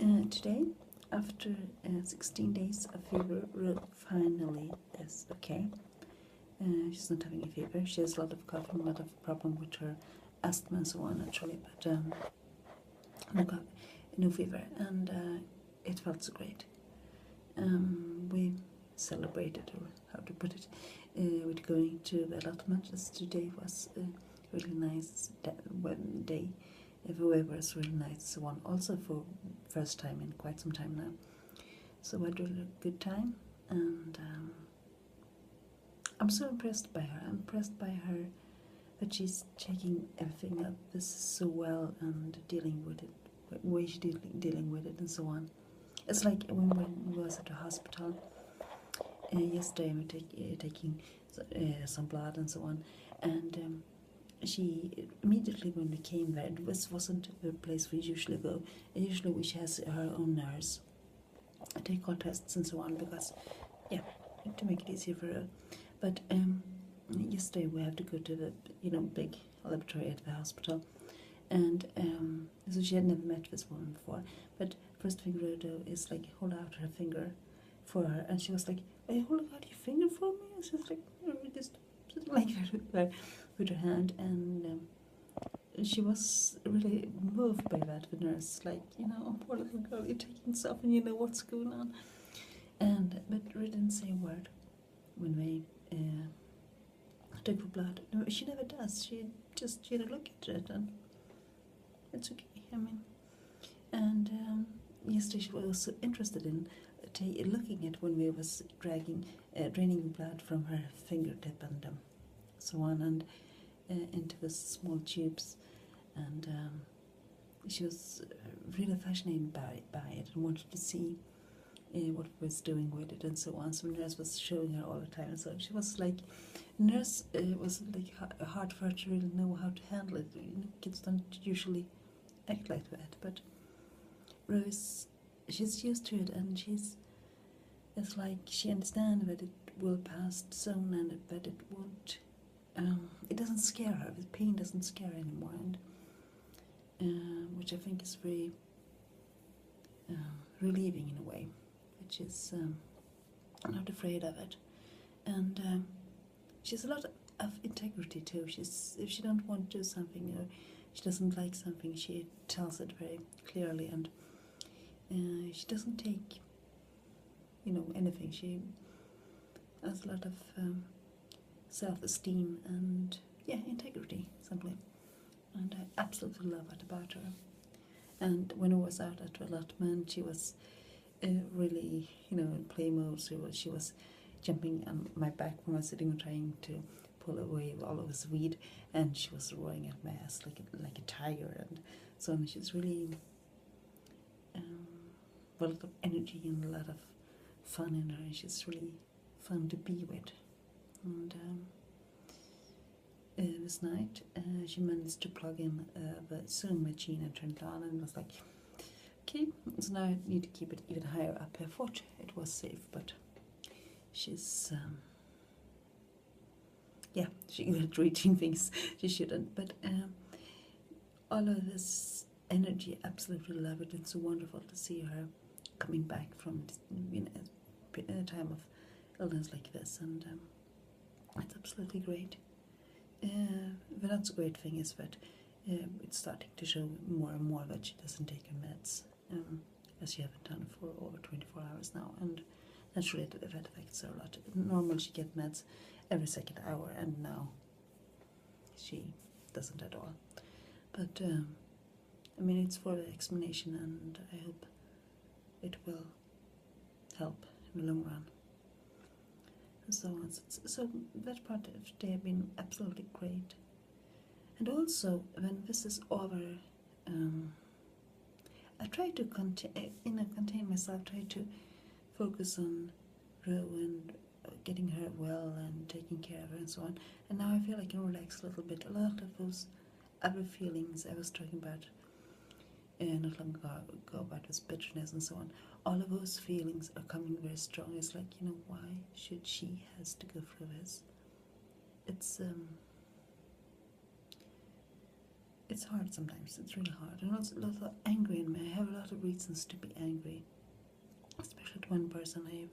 Today, after 16 days of fever, finally is okay. She's not having a fever. She has a lot of coughing, a lot of problem with her asthma and so on, actually, but no cough, no fever, and it felt so great. We celebrated, or how to put it, with going to the allotment. Today was a really nice day. The weather was really nice, so on. Also for first time in quite some time now. So I had a really good time, and I'm so impressed by her. I'm impressed by her that she's taking everything up this so well and dealing with it, the way she's dealing with it and so on. It's like when we was at the hospital yesterday, we were taking some blood and so on, and she immediately when we came there, this wasn't the place we usually go. Usually she has her own nurse take all tests and so on, because to make it easier for her. But yesterday we have to go to the big laboratory at the hospital, and so she had never met this woman before. But first thing Rhoda is like, hold out her finger for her, and she was like, hey, hold out your finger for me. And she was like, just like that with her hand, and she was really moved by that, the nurse, like, poor little girl, you're taking stuff and you know what's going on. But Rhoda didn't say a word when we took the blood. No, she never does. She just look at it, and it's okay. And yesterday she was also interested in looking at when we was draining the blood from her fingertip and so on, and into the small tubes, and she was really fascinated by it and wanted to see what it was doing with it and so on. So the nurse was showing her all the time, and so she was like, nurse was like hard for her to really know how to handle it. Kids don't usually act like that, but Rose, she's used to it, and it's like she understands that it will pass soon, and that it won't. It doesn't scare her. The pain doesn't scare her anymore, and which I think is very relieving in a way, which is I'm not afraid of it. And she has a lot of integrity too. If she don't want to do something, or she doesn't like something, she tells it very clearly, and she doesn't take anything. She has a lot of self-esteem and integrity, simply, and I absolutely love it about her. And when I was out at the allotment, she was really in play mode. So she was jumping on my back when I was sitting, trying to pull away all of this weed, and she was roaring at my ass like a tiger, and so on. She's really a lot of energy and a lot of fun in her. She's really fun to be with. And this night she managed to plug in the sewing machine and turn it on, and was like, okay, so now I need to keep it even higher up. I thought it was safe, but she's she isn't reaching things she shouldn't. But all of this energy, absolutely love it. It's so wonderful to see her coming back from a time of illness like this, and it's absolutely great. The not so great thing is that it's starting to show more and more that she doesn't take her meds, as she haven't done for over 24 hours now, and naturally that affects her a lot. Normally she gets meds every second hour, and now she doesn't at all. But it's for the explanation, and I hope it will help in the long run. So that part of the day have been absolutely great. And also, when this is over, I try to contain myself, try to focus on Rowan, getting her well and taking care of her and so on. And now I feel I can relax a little bit. A lot of those other feelings I was talking about not long ago, about this bitterness and so on, all of those feelings are coming very strong. It's like, why should she has to go through this? It's it's hard sometimes. It's really hard. And also a lot of angry in me. I have a lot of reasons to be angry, especially at one person. I have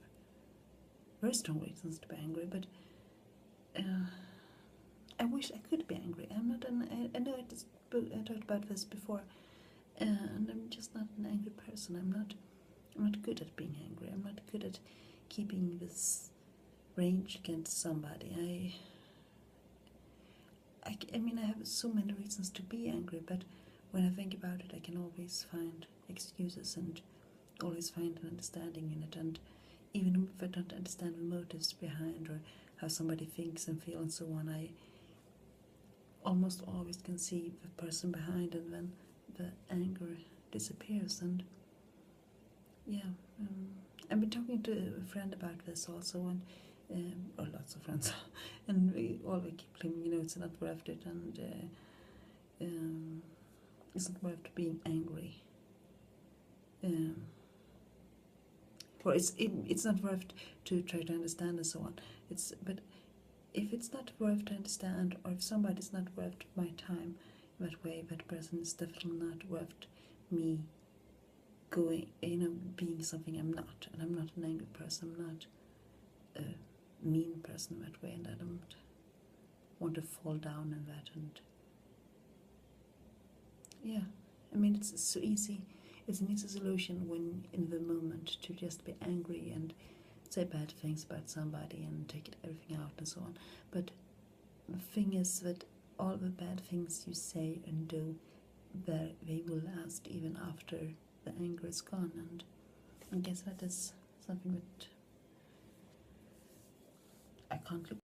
very strong reasons to be angry, but I wish I could be angry. I'm not I know I talked about this before, and I'm just not an angry person. I'm not good at being angry. I'm not good at keeping this rage against somebody. I mean, I have so many reasons to be angry, but when I think about it, I can always find excuses and always find an understanding in it. And even if I don't understand the motives behind or how somebody thinks and feels and so on, I almost always can see the person behind, and then the anger disappears. And yeah, I've been talking to a friend about this also, and or lots of friends, and we always keep claiming, it's not worth it, and it's not worth being angry. Or it's not worth to try to understand and so on. But if it's not worth to understand, or if somebody's not worth my time that way, that person is definitely not worth me going, being something I'm not. And I'm not an angry person. I'm not a mean person that way, and I don't want to fall down in that. And yeah, I mean, it's so easy. It's an easy solution when in the moment to just be angry and say bad things about somebody and take everything out and so on. But the thing is that all the bad things you say and do, they will last even after the anger is gone. And I guess that is something that I can't look